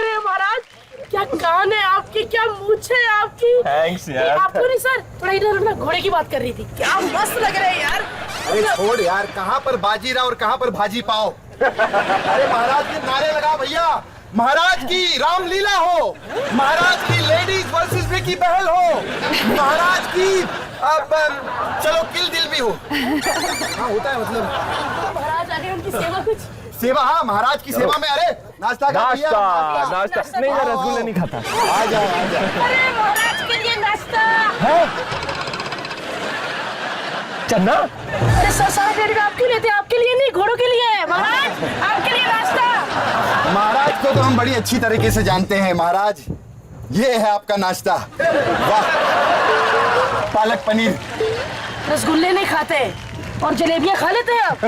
रहे हैं महाराज। क्या कान है आपकी, क्या मूंछ है आपकी। थैंक्स यार। आपको नहीं सर, थोड़ा इधर ना, घोड़े की बात कर रही थी। क्या मस्त लग रहे हैं यार। अरे छोड़ यार, कहाँ पर बाजीराव और कहाँ पर भाजी पाओ। अरे महाराज के नारे लगा भैया। महाराज की रामलीला हो, महाराज की लेडीज वर्सेस विकी बहल हो, महाराज की अब चलो किल दिल भी हो। हाँ होता है मतलब। महाराज आगे उनकी सेवा कुछ सेवा। हाँ महाराज की सेवा में। अरे नाश्ता खा भैया, नाश्ता नहीं, मैं रसगुल्ले नहीं खाता। आ जाओ आ जाओ। अरे महाराज के लिए नाश्ता है चन्ना। अरे सर, सारा क्रेडिट आपके लिए थे, आपके लिए नहीं, घोड़ों के लिए है महाराज। आपके लिए नाश्ता। महाराज को तो हम बड़ी अच्छी तरीके से जानते हैं। महाराज ये है आपका नाश्ता। वाह, पालक पनीर। रसगुल्ले नहीं खाते और जलेबियां खा लेते हैं आप।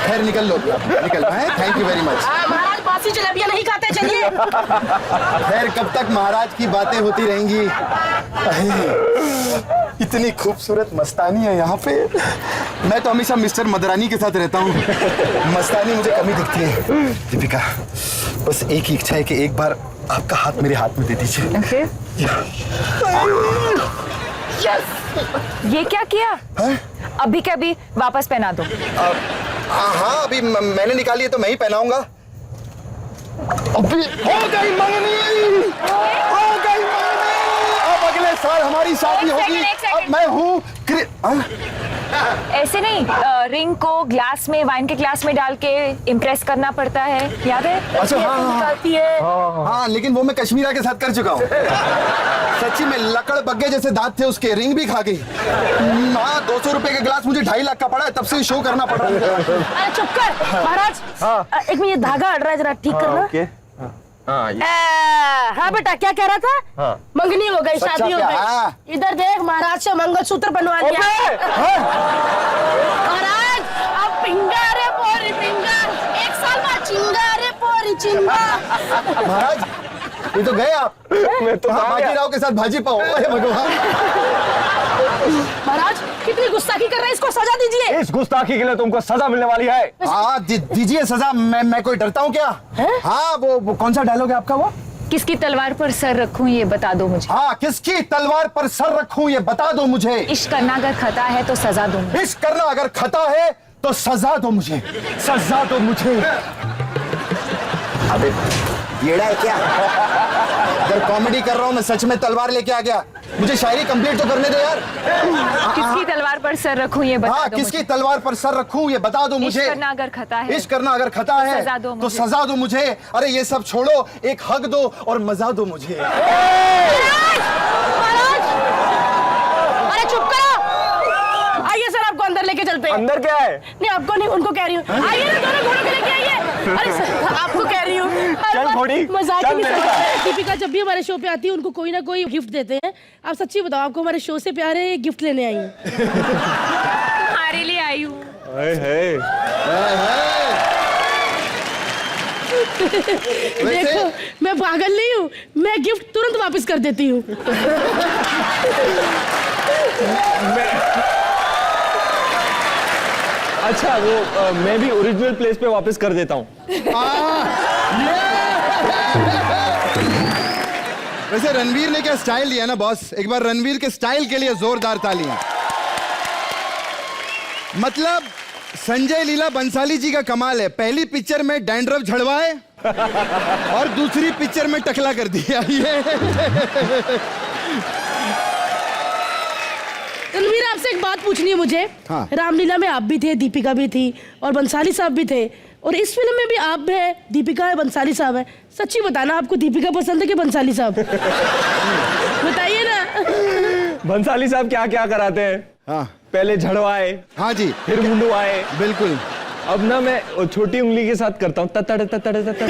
खैर निकल लो, निकल। Thank you very much. महाराज बासी जलेबियां नहीं खाते, चलिए। खैर कब तक महाराज की बातें होती रहेंगी। इतनी खूबसूरत मस्तानी है यहाँ पे। मैं तो हमेशा मिस्टर मदरानी के साथ रहता हूँ, मस्तानी मुझे कमी दिखती है। दीपिका बस एक ही इच्छा है कि एक बार आपका हाथ मेरे हाथ में दे दीजिए। ये क्या किया? है? अभी के अभी वापस पहना दो। हाँ अभी मैंने निकाली है तो मैं ही पहनाऊंगा। अभी हो गई मंगनी, हो गई मंगनी। अब अगले साल हमारी शादी होगी। अब मैं हूँ ऐसे नहीं, रिंग को ग्लास में, वाइन के ग्लास में डाल के इम्प्रेस करना पड़ता है, याद है? अच्छा हाँ निकालती है। हाँ, लेकिन वो मैं कश्मीरा के साथ कर चुका हूँ। सच्ची में लकड़ बग्गे जैसे दांत थे उसके, रिंग भी खा गई। हाँ 200 रुपए का ग्लास मुझे 2.5 लाख का पड़ा है, तब से शो करना पड़ रहा है। अरे चुप कर महाराज। एक मिनट, धागा अड़ रहा है, जरा ठीक करना। हाँ बेटा, क्या कह रहा था? हाँ। मंगनी हो गई, शादी हो क्या? गई। इधर देख, महाराज से मंगलसूत्र बनवा दिया। महाराज अब पिंगारे पोरी पिंगार, 1 साल बाद चिंगारे पोरी चिंगार। महाराज ये तो गए आप। मैं तो हाँ, बाजीराव के साथ भाजी पाओ। अरे भगवान। महाराज कितनी गुस्ताखी कर रहे हैं, इसको सजा दीजिए। इस गुस्ताखी के लिए तुमको सजा मिलने वाली है। हाँ दीजिए सजा। मैं कोई डरता हूँ क्या? हाँ वो कौन सा डायलॉग है आपका वो? किसकी तलवार पर सर रखूं ये बता दो मुझे। हाँ, किसकी तलवार पर सर रखूं ये बता दो मुझे। इश्क करना अगर खता है तो सजा दो। इश्क करना अगर खता है तो सजा दो मुझे, सजा दो मुझे। अबे येड़ा है क्या? अगर कॉमेडी कर रहा हूँ मैं, सच में तलवार लेके आ गया। मुझे शायरी कंप्लीट तो करने दो यार। किसकी तलवार पर सर रखूं ये बता हाँ, दो किसकी मुझे। तलवार पर सर रखूं ये बता दो मुझे। इश्क करना अगर खता है, इश्क करना अगर खता है सजा दो तो मुझे। सजा दो मुझे। अरे ये सब छोड़ो, एक हक दो और मजा दो मुझे। अरे चुप करो। आइए सर, आपको अंदर लेके चलते हैं। अंदर क्या है? नहीं आपको नहीं, उनको कह रही हूँ। आइए ना, दोनों घोड़ों को लेके आइए। अरे सर, आपको कह रही हूँ। चल घोड़ी, मजाक चल ही नहीं मेरे समझते। दीपिका जब भी हमारे शो पे आती है, उनको कोई ना कोई गिफ्ट देते हैं। आप सच्ची बताओ, आपको हमारे शो से प्यार है, गिफ्ट लेने आई हूँ? तुम्हारे लिए आई हूँ। देखो मैं पागल नहीं हूँ, मैं गिफ्ट तुरंत वापस कर देती हूँ। अच्छा वो मैं भी ओरिजिनल प्लेस पे वापस कर देता हूँ। वैसे रणवीर ने क्या स्टाइल दिया ना बॉस। एक बार रणवीर के स्टाइल के लिए जोरदार तालियां। मतलब संजय लीला बंसाली जी का कमाल है। पहली पिक्चर में डैंड्रफ झड़वाए और दूसरी पिक्चर में टकला कर दिया। ये रणवीर, आपसे एक बात पूछनी है मुझे। हाँ। रामलीला में आप भी थे, दीपिका भी थी और बंसाली साहब भी थे, और इस फिल्म में भी आप है, दीपिका है, बंसाली साहब है। सच्ची बताना, आपको दीपिका पसंद है कि बंसाली साहब? बताइए ना। बंसाली साहब क्या क्या कराते हैं? हाँ पहले झड़वाए, हाँ जी, फिर मुंडवाए। बिल्कुल। अब ना मैं छोटी उंगली के साथ करता हूँ, ततड़ ततड़ ततड़।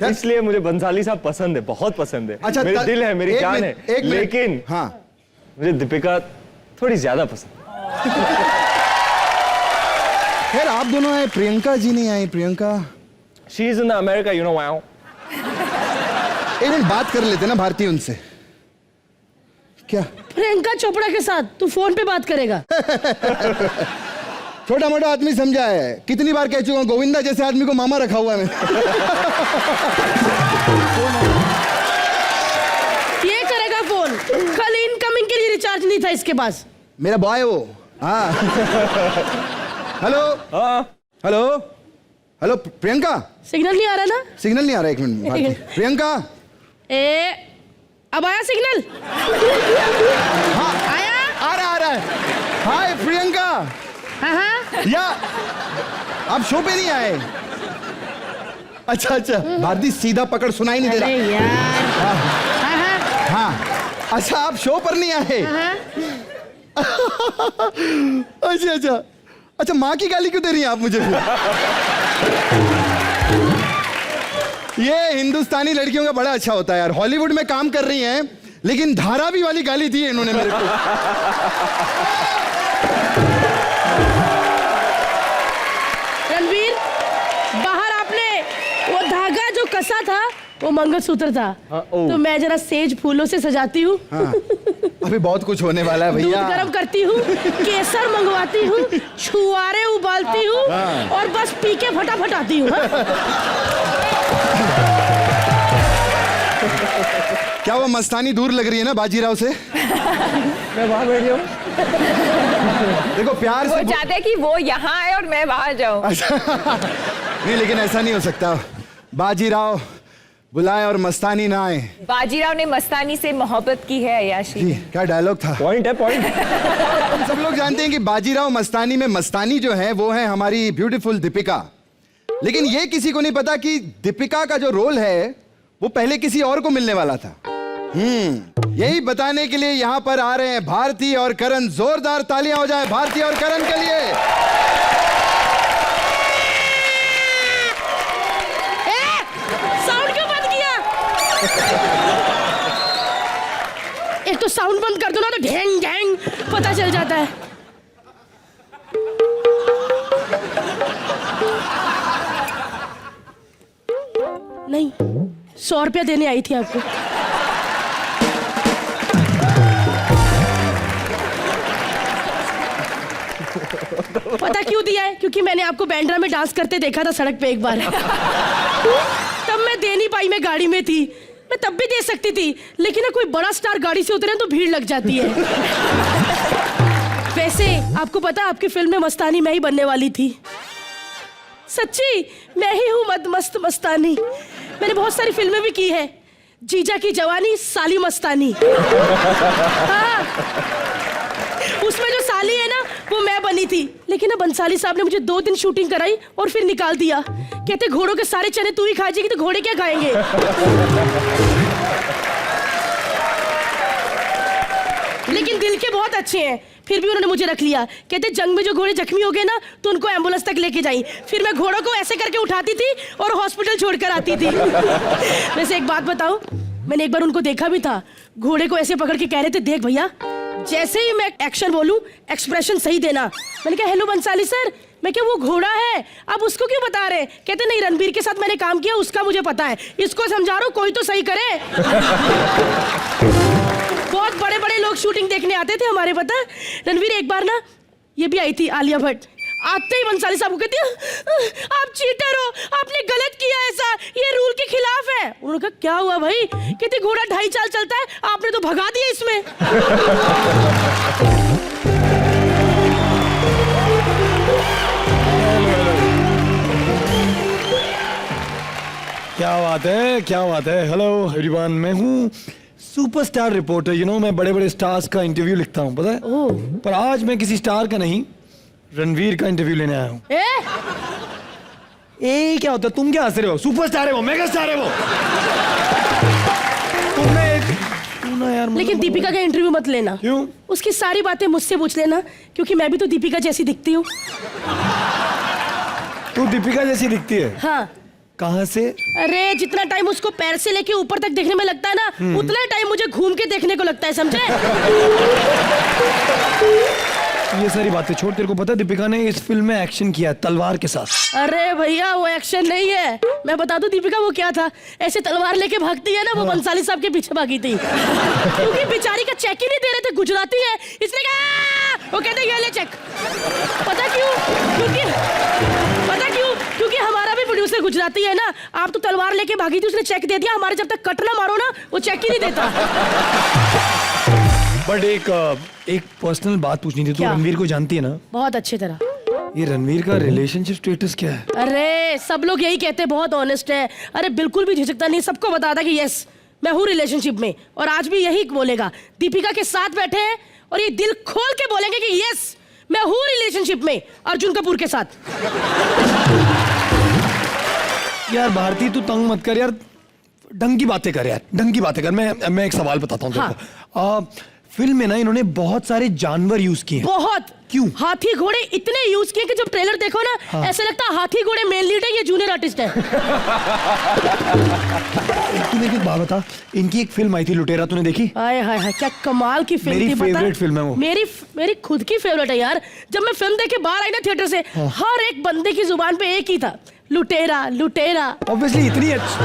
इसलिए मुझे बंसाली साहब पसंद है, बहुत पसंद है। अच्छा, मेरे दिल है, मेरी जान है, लेकिन हाँ मुझे दीपिका थोड़ी ज्यादा पसंद। खैर आप दोनों आए, प्रियंका जी नहीं आई। Priyanka she is in America, you know wow. एक मिनट बात कर लेते ना भारती उनसे। क्या प्रियंका चोपड़ा के साथ तू फोन पे बात करेगा? छोटा मोटा आदमी समझा है, कितनी बार कह चुका हूं, गोविंदा जैसे आदमी को मामा रखा हुआ है मैं। ये करेगा फोन, कल इनकमिंग के लिए रिचार्ज नहीं था इसके पास। मेरा बॉय है वो। हाँ। Hello hello hello Priyanka, signal नहीं आ रहा ना? सिग्नल नहीं आ रहा, एक मिनट। प्रियंका, अब आया सिग्नल? हाँ आया? आ रहा है। हाय प्रियंका। हाँ। या आप शो पे नहीं आए? अच्छा भारती सीधा पकड़, सुनाई नहीं दे रहा। अरे यार। हाँ अच्छा, आप शो पर नहीं आए? अच्छा माँ की गाली क्यों दे रही हैं आप मुझे फिर? ये हिंदुस्तानी लड़कियों का बड़ा अच्छा होता है यार, हॉलीवुड में काम कर रही हैं लेकिन धारावी वाली गाली दी है इन्होंने मेरे को। रणवीर, बाहर आपने वो धागा जो कसा था वो मंगलसूत्र था। तो मैं जरा सेज फूलों से सजाती हूँ। हाँ, अभी बहुत कुछ होने वाला है भैया। दूध गर्म करती हूँ, केसर मंगवाती हूँ, छुआरे उबालती हूँ और बस पी के फटाफट आती हूँ। क्या वो मस्तानी दूर लग रही है ना बाजीराव से? मैं वहां बैठ जाऊं। देखो प्यार से वो चाहते हैं कि वो यहाँ आए और मैं वहां जाऊं। नहीं लेकिन ऐसा नहीं हो सकता, बाजीराव बुलाए और मस्तानी ना आए। बाजीराव ने मस्तानी से मोहब्बत की है अय्याशी। जी क्या डायलॉग था। पॉइंट है, पॉइंट। हम सब लोग जानते हैं कि बाजीराव मस्तानी में मस्तानी जो है वो है हमारी ब्यूटीफुल दीपिका, लेकिन ये किसी को नहीं पता कि दीपिका का जो रोल है वो पहले किसी और को मिलने वाला था। यही बताने के लिए यहाँ पर आ रहे हैं भारती और करण। जोरदार तालियां हो जाए भारती और करण के लिए। साउंड क्यों बंद किया? एक तो साउंड बंद कर दो ना तो ढेंग ढेंग पता चल जाता है। नहीं, 100 रुपया देने आई थी आपको। पता क्यों दिया है? क्योंकि मैंने आपको बैंड्रा में डांस करते देखा था सड़क पे एक बार। तब मैं दे नहीं पाई, मैं गाड़ी में थी। मैं तब भी दे सकती थी, लेकिन ना कोई बड़ा स्टार गाड़ी से उतरे तो भीड़ लग जाती है। वैसे आपको पता, आपकी फिल्म में मस्तानी मैं ही बनने वाली थी। सच्ची, मैं ही हूँ मस्त मस्तानी। मैंने बहुत सारी फिल्में भी की है, जीजा की जवानी, साली मस्तानी। हाँ, उसमें जो साली है ना वो मैं बनी थी, लेकिन ना बंसाली साहब ने मुझे 2 दिन शूटिंग कराई और फिर निकाल दिया। कहते घोड़ों के सारे चने तू ही खा जाएगी, तो घोड़े क्या खाएंगे? लेकिन दिल के बहुत अच्छे हैं, फिर भी उन्होंने मुझे रख लिया। कहते जंग में जो घोड़े जख्मी हो गए ना तो उनको एम्बुलेंस तक लेके जाई। फिर मैं घोड़ों को ऐसे करके उठाती थी और हॉस्पिटल छोड़कर आती थी। वैसे एक बात बताऊं, मैंने एक बार उनको देखा भी था, घोड़े को ऐसे पकड़ के कह रहे थे, देख भैया जैसे ही मैं एक्शन बोलूं एक्सप्रेशन सही देना। मैंने कहा हेलो बंसाली सर, मैं क्या वो घोड़ा है, आप उसको क्यों बता रहे? कहते नहीं, रणबीर के साथ मैंने काम किया, उसका मुझे पता है, इसको समझा रहा हूं, कोई तो सही करे। बहुत बड़े बड़े लोग शूटिंग देखने आते थे हमारे, पता है रणवीर। एक बार ना ये भी आई थी आलिया भट्ट, आते ही बंसाली साहब को कहती है आप चीटर हो, आपने गलत किया, ऐसा ये रूल के खिलाफ है। उन्होंने कहा क्या हुआ भाई? कहते घोड़ा 2.5 चाल चलता है, आपने तो भगा दिया इसमें। क्या बात है, क्या बात है। हेलो एवरीवन, मैं हूँ सुपरस्टार रिपोर्टर। मैं बड़े बड़े स्टार्स का इंटरव्यू लिखता हूँ, पता है। पर आज मैं किसी स्टार का नहीं, रणवीर का इंटरव्यू लेने आया हूँ। ए क्या होता है, तुम क्या हंस रहे हो? सुपरस्टार है वो, मेगा स्टार है वो। तुम यार, लेकिन दीपिका का इंटरव्यू मत लेना। क्यों? उसकी सारी बातें मुझसे पूछ लेना, क्योंकि मैं भी तो दीपिका जैसी दिखती हूँ। तू दीपिका जैसी दिखती है? हाँ। कहाँ से? अरे जितना टाइम उसको पैर से लेके ऊपर तक देखने में लगता है ना, उतना टाइम मुझे घूम के देखने को लगता है, समझे? ये सारी बातें छोड़, तेरे को पता है दीपिका ने इस फिल्म में एक्शन किया है तलवार के साथ। अरे भैया वो एक्शन नहीं है, मैं बता दूं दीपिका वो क्या था। ऐसे तलवार लेके भागती है ना, वो बंसाली साहब के पीछे भागी थी। क्योंकि बेचारी का चेक ही नहीं दे रहे थे, गुजराती है। इसने कहा, वो कहते ये ले चेक। पता क्यों? क्योंकि पता क्यों? क्योंकि हमारा भी प्रोड्यूसर गुजराती है ना। आप तो तलवार लेके भागी थी, उसने चेक दे दिया। हमारे जब तक कट ना मारो ना, वो चेक ही नहीं देता। बट एक पर्सनल बात पूछनी थी। तू क्या? रणवीर को जानती है ना? बहुत अच्छी तरह। ये रणवीर का रिलेशनशिप स्टेटस क्या है? अरे सब लोग यही कहते हैं, बहुत ऑनेस्ट है। अरे बिल्कुल भी झिझकता नहीं, सबको बताता कि यस मैं हूँ रिलेशनशिप में, और आज भी यही बोलेगा। दीपिका के साथ बैठे हैं और ये दिल खोल के बोलेंगे कि यस मैं हूँ रिलेशनशिप में अर्जुन कपूर के साथ। यार भारती तू तंग मत कर यार, ढंग की बातें कर यार, ढंग की बातें कर। मैं एक सवाल बताता हूँ हाँ। फिल्म में ना इन्होंने बहुत सारे जानवर यूज किए हैं। बहुत। क्यों? हाथी घोड़े इतने यूज किए कि जब ट्रेलर देखो ना, हाँ। ऐसे लगता है हाथी घोड़े मेन लीड है, ये जूनियर आर्टिस्ट है। तूने एक बात बता, इनकी एक फिल्म आई थी लुटेरा, तूने देखी? हाय हाय हाय, क्या कमाल की फिल्म मेरी थी। फेवरेट फिल्म है वो। मेरी खुद की फेवरेट है यार। जब मैं फिल्म देख के बाहर आई ना थिएटर से, हर एक बंदे की जुबान पे एक ही था, लुटेरा लुटेरा। ऑब्वियसली इतनी अच्छी।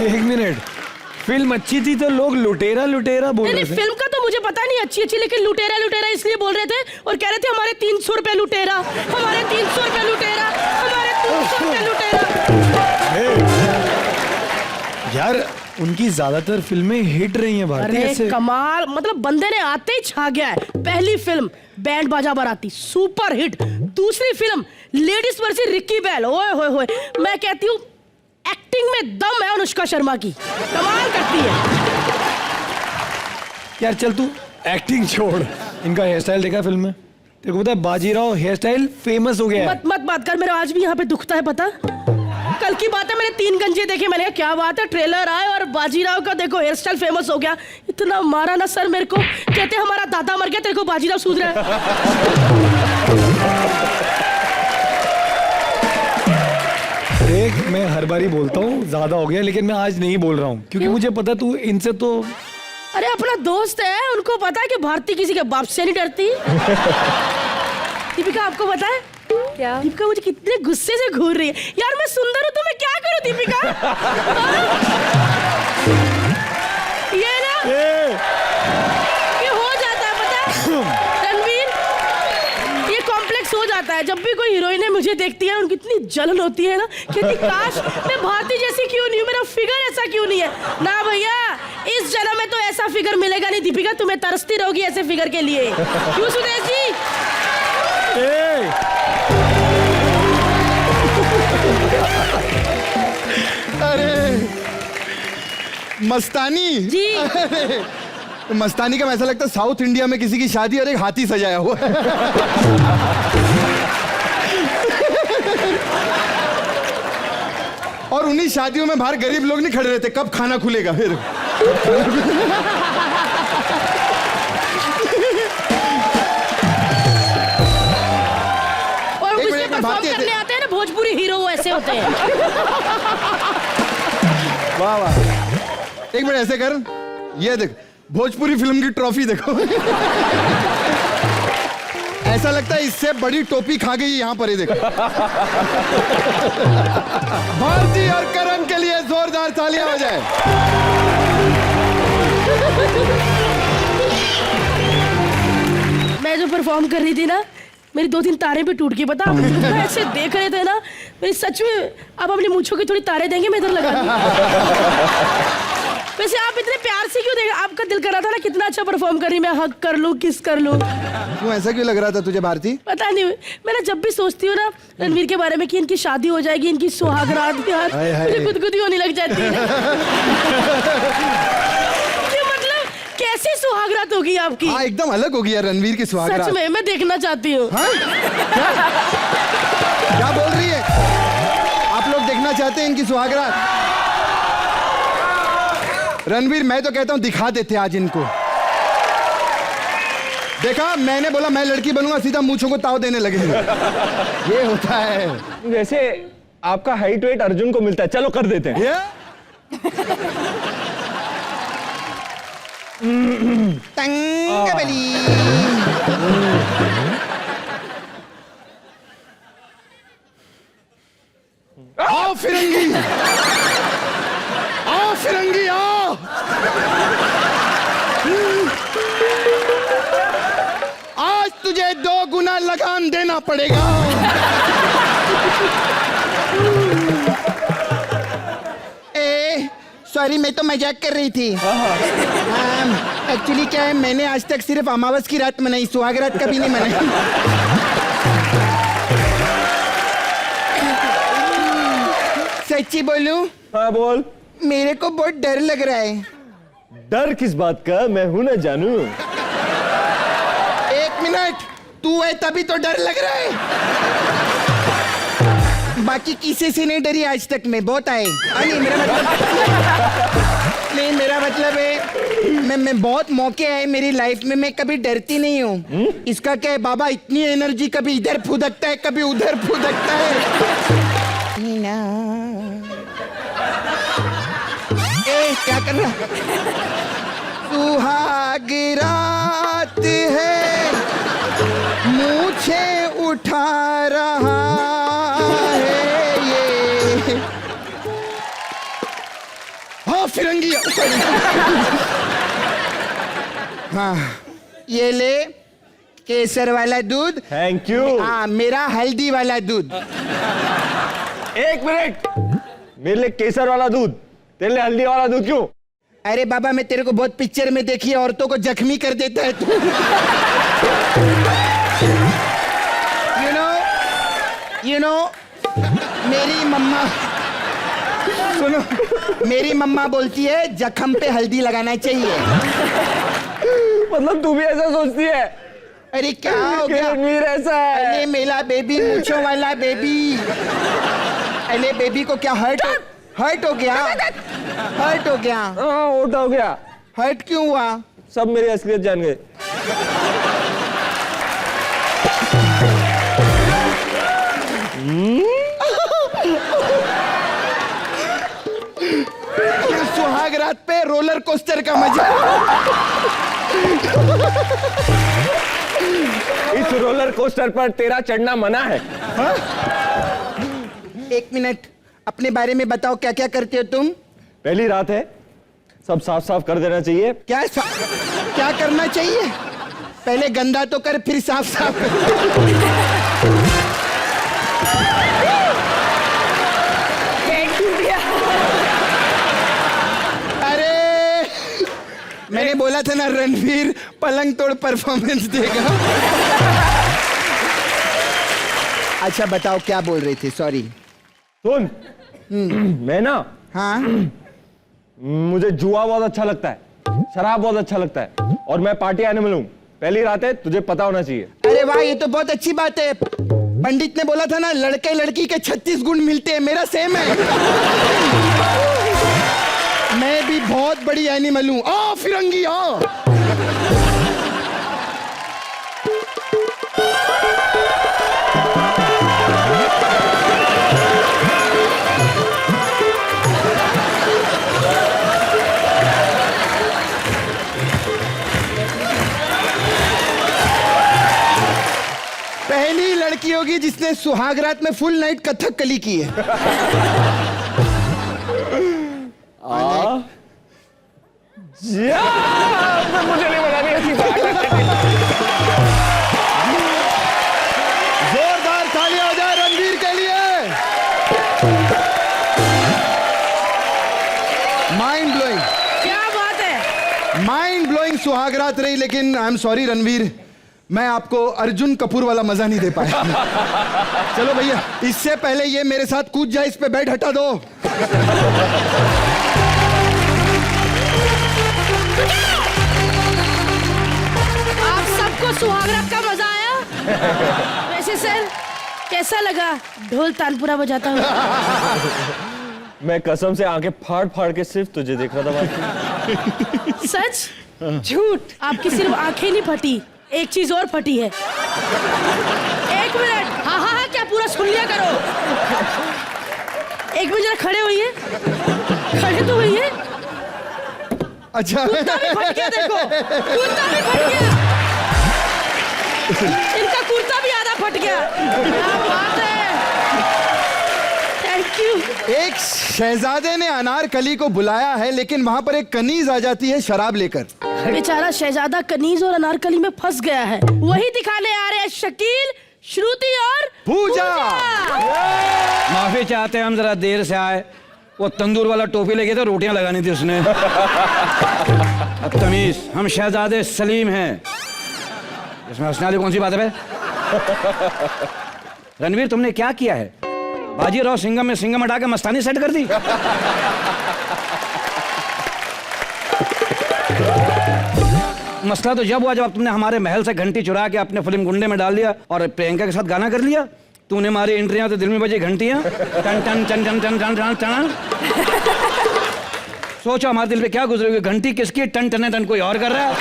एक मिनट, फिल्म अच्छी थी तो लोग लुटेरा लुटेरा बोल रहे थे। फिल्म का तो मुझे पता नहीं अच्छी, लेकिन लुटेरा लुटेरा इसलिए बोल रहे थे और कह रहे थे हमारे 300 रुपए लुटेरा, हमारे 300 रुपए लुटेरा, हमारे 300 रुपए लुटेरा। यार उनकी ज्यादातर फिल्में हिट रही हैं भारती। अरे ऐसे कमाल, मतलब बंदे ने आते ही छा गया है। पहली film band Baaja Baraati super hit, दूसरी film ladies versus Ricky Bahl, ओए होए होए। मैं कहती हूँ एक्टिंग में दम है अनुष्का शर्मा की, कमाल करती है। यार चल तू एक्टिंग छोड़, इनका हेयर स्टाइल देखा फिल्म में? तेरे को पता है बाजीराव हेयर स्टाइल फेमस हो गया है। मत बात कर, मेरा आज भी यहाँ पे दुखता है पता। कल की बात है, मैंने 3 गंजे देखे, मैंने कहा क्या बात है, ट्रेलर आए और बाजीराव का देखो हेयर स्टाइल फेमस हो गया। इतना मारा ना सर मेरे को, कहते हमारा दादा मर गया, तेरे को बाजीराव सूझ रहा है। देख मैं हर बारी बोलता हूँ ज्यादा हो गया, लेकिन मैं आज नहीं बोल रहा हूँ क्योंकि मुझे पता तू इनसे तो। अरे अपना दोस्त है, उनको पता है कि भारती किसी के बाप से नहीं डरती। दीपिका आपको पता है क्या? दीपिका मुझे कितने गुस्से से घूर रही है। यार मैं सुंदर हूँ तो मैं क्या करूँ दीपिका? ये ना ये हो जाता है पता है रणवीर, ये कॉम्प्लेक्स हो जाता है। जब भी कोई हीरोइन मुझे देखती है उनकी इतनी जलन होती है ना, कहती काश मैं भारती जैसी क्यों नहीं हूँ, मेरा फिगर ऐसा क्यों नहीं है। ना भैया, इस जन्म में तो ऐसा फिगर मिलेगा नहीं दीपिका, तुम्हें तरसती रहोगी ऐसे फिगर के लिए। क्यों सुदेश जी? अरे मस्तानी जी। अरे, मस्तानी का ऐसा लगता है साउथ इंडिया में किसी की शादी और एक हाथी सजाया हुआ है। और उन्हीं शादियों में बाहर गरीब लोग नहीं खड़े रहते, कब खाना खुलेगा फिर। और एक उसमें मिनट, परफॉर्म भारतीय- करने आते हैं ना भोजपुरी हीरो, वो ऐसे होते हैं। वाह वाह, एक मिनट ऐसे कर, ये देख भोजपुरी फिल्म की ट्रॉफी देखो। ऐसा लगता है इससे बड़ी टोपी खा गई यहाँ पर, ये देखो। भारती और करण के लिए जोरदार तालियां हो जाए। मैं जो परफॉर्म कर रही थी ना, मेरी 2-3 तारे भी टूट गई पता। आप ऐसे देख रहे थे ना, मेरी सच में आप अपनी मूंछों की थोड़ी तारे देंगे, मैं इधर लगा दूं। वैसे आप इतने प्यार से क्यों देख, आपका दिल कर रहा था ना कितना अच्छा परफॉर्म कर रही, मैं हक कर लूं, किस कर लूं। क्यों ऐसा क्यों लग रहा था तुझे भारती? पता नहीं, मैं ना जब भी सोचती हूँ ना रणवीर के बारे में कि इनकी शादी हो जाएगी, इनकी सुहागरात, यार हाय हाय। मुझे गुदगुदी होने लग जाती है। कि मतलब कैसी सुहागरात होगी आपकी? हाँ एकदम अलग होगी यार रणवीर की सुहागरात। सच में मैं देखना चाहती हूँ। हाँ? क्या बोल रही है? आप लोग देखना चाहते हैं इनकी सुहागरात? रणवीर मैं तो कहता हूं दिखा देते आज इनको। देखा, मैंने बोला मैं लड़की बनूंगा, सीधा मूंछों को ताव देने लगे। ये होता है। वैसे आपका हाइट वेट अर्जुन को मिलता है, चलो कर देते हैं। ये? तंगबली। आओ फिरंगी, आओ फिरंगी, आओ आओ गुना लगान देना पड़ेगा। सॉरी, मैं तो मजाक कर रही थी। एक्चुअली क्या है, मैंने आज तक सिर्फ अमावस की रात मनाई, सुहाग रात कभी नहीं मनाई। सच्ची बोलूं? हाँ बोल। मेरे को बहुत डर लग रहा है। डर किस बात का? मैं हूं ना जानू। 1 मिनट, तू है तभी तो डर लग रहा है। बाकी किसी से नहीं डरी आज तक मैं, बहुत आए। नहीं मेरा मतलब नहीं, मेरा मतलब है मैं बहुत मौके आए मेरी लाइफ में, मैं कभी डरती नहीं हूँ। इसका क्या है बाबा, इतनी एनर्जी कभी इधर फुदकता है कभी उधर फुदकता है। ए, क्या कर रहा? सुहाग रात है, मूछे उठा रहा है ये। हाँ फिरंगी। हाँ ये ले केसर वाला दूध। Thank you. हाँ मेरा हल्दी वाला दूध। 1 मिनट, मेरे लिए केसर वाला दूध, तेरे लिए हल्दी वाला दूध क्यों? अरे बाबा, मैं तेरे को बहुत पिक्चर में देखी है, औरतों को जख्मी कर देता है तू। you know, मेरी मम्मा, सुनो, मेरी मम्मा बोलती है जख्म पे हल्दी लगाना चाहिए। मतलब तू भी ऐसा सोचती है? अरे क्या हो गया? रणवीर ऐसा है। अरे मेरा बेबी, मूंछों वाला बेबी। अरे बेबी को क्या हर्ट हो गया? हर्ट हो गया? हाँ ओट हो गया। हर्ट क्यों हुआ? सब मेरी असलियत जान गए। सुहाग रात पे रोलर कोस्टर का मजा। इस रोलर कोस्टर पर तेरा चढ़ना मना है। हा? 1 मिनट, अपने बारे में बताओ, क्या क्या करते हो तुम? पहली रात है, सब साफ साफ कर देना चाहिए। क्या करना चाहिए? पहले गंदा तो कर, फिर साफ साफ कर। मैंने बोला था ना रणवीर पलंग तोड़ परफॉर्मेंस देगा। अच्छा बताओ क्या बोल रहे थे? सॉरी। सुन, मैं ना, हाँ मुझे जुआ बहुत अच्छा लगता है, शराब बहुत अच्छा लगता है, और मैं पार्टी एनिमल हूँ। पहली रात है, तुझे पता होना चाहिए। अरे वाह, ये तो बहुत अच्छी बात है। पंडित ने बोला था ना लड़के लड़की के 36 गुण मिलते हैं, मेरा सेम है। मैं भी बहुत बड़ी एनिमल हूं। आ फिरंगी आ। पहली लड़की होगी जिसने सुहाग रात में फुल नाइट कथकली की है। मुझे नहीं बतानी ऐसी बात। जोरदार तालियां हो जाए रणवीर के लिए। Mind blowing. क्या बात है? माइंड ब्लोइंग सुहागरात रही, लेकिन आई एम सॉरी रणवीर, मैं आपको अर्जुन कपूर वाला मजा नहीं दे पाया। चलो भैया, इससे पहले ये मेरे साथ कूद जाए, इस पे बेड हटा दो। आप सबको सुहागरात का मजा आया? वैसे सर कैसा लगा ढोल तानपुरा बजाता हूँ? मैं कसम से आंखें फाड़ फाड़ के सिर्फ तुझे देख रहा था भाई। सच? झूठ? आपकी सिर्फ आंखें नहीं फटी, एक चीज और फटी है। 1 मिनट, हाँ हाँ हाँ, क्या पूरा सुन लिया करो। 1 मिनट जरा खड़े होइए, खड़े तो होइए। अच्छा कुत्ता भी फट गया, देखो कुर्ता भी फट गया, इनका कुर्ता भी आधा फट गया। क्या बात है, थैंक थैंक यू। एक शहजादे ने अनारकली को बुलाया है, लेकिन वहां पर एक कनीज आ जाती है शराब लेकर। बेचारा शहजादा कनीज और अनारकली में फंस गया है, वही दिखाने आ रहे हैं शकील, श्रुति और पूजा। माफी चाहते हैं, हम जरा देर से आए। वो तंदूर वाला टोपी लेके तो रोटियां लगानी थी उसने। तमीज, हम शहजादे सलीम हैं। इसमें हंसने वाली कौन सी बात है बे? रणवीर, तुमने क्या किया है? बाजीराव सिंघम में सिंघम हटा के मस्तानी सेट कर दी। मसला तो जब हुआ जब तुमने हमारे महल से घंटी चुरा के अपने फिल्म गुंडे में डाल दिया और प्रियंका के साथ गाना कर लिया। तूने मारी एंट्रियां तो दिल में बजी घंटियां, टन टन टन टन टन टन टन टन। सोचो हमारे दिल पे क्या गुजरी हुई, घंटी किसकी, टन टन टन कोई और कर रहा है।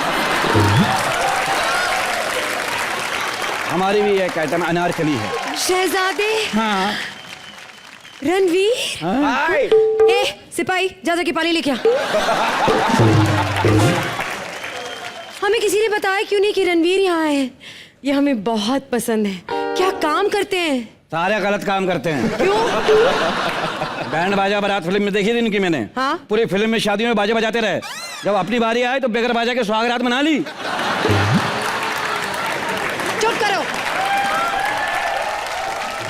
हमारी भी एक आइटम अनारकली है। शहजादे। हाँ रणवीर। हाँ? ए सिपाही, जा जाके पानी लेके आ। हमें किसी ने बताया क्यों नहीं कि रणवीर यहाँ है? ये हमें बहुत पसंद है। क्या काम करते हैं? सारे गलत काम करते हैं। क्यों? बैंड बाजा बारात फिल्म में देखी थी इनकी मैंने। हाँ? पूरी फिल्म में शादियों में बाजे बजाते रहे, जब अपनी बारी आई तो बेगर बाजा के सुहागरात मना ली। चुप करो।